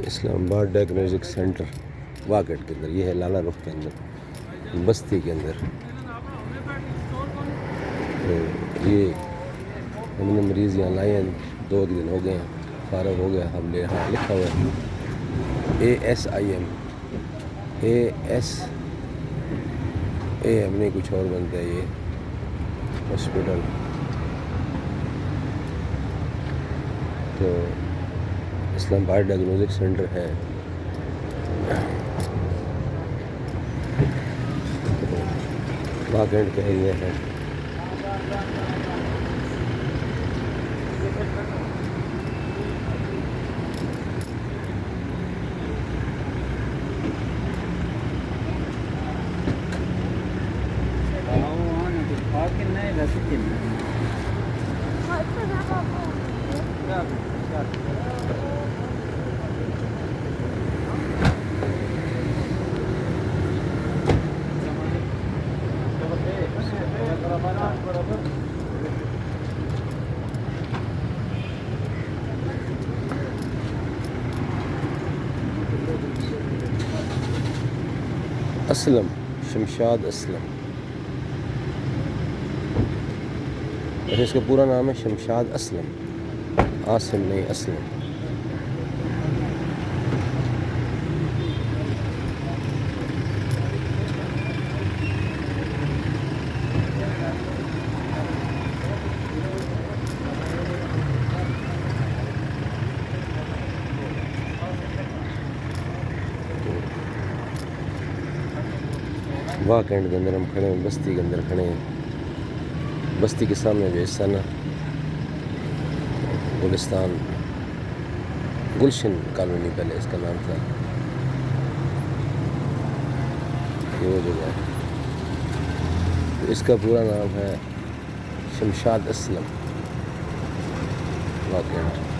Islamabad diagnostic centre वाकेट के अंदर, ये है लाला रुख के अंदर, बस्ती के अंदर। तो ये हमने मरीज़ यहाँ लाए हैं, 2 दिन हो गए हैं, फारग हो गया। हमने यहाँ लिखा हुआ है ASIM, ASAM नहीं कुछ और बनता है ये हॉस्पिटल। तो इस्लामाबाद डायग्नोस्टिक सेंटर है। वाकेट का एरिया है। असलम, शमशाद असलम, वैसे इसका पूरा नाम है शमशाद असलम, आसिम नहीं असलम। वाकेंड के अंदर हम खड़े हैं, बस्ती के अंदर खड़े हैं। बस्ती के सामने जो हिस्सा ना गुलिस्तान, गुलशन कॉलोनी पहले इसका नाम था, ये वो जगह है। तो इसका पूरा नाम है शमशाद असलम वाकेंड।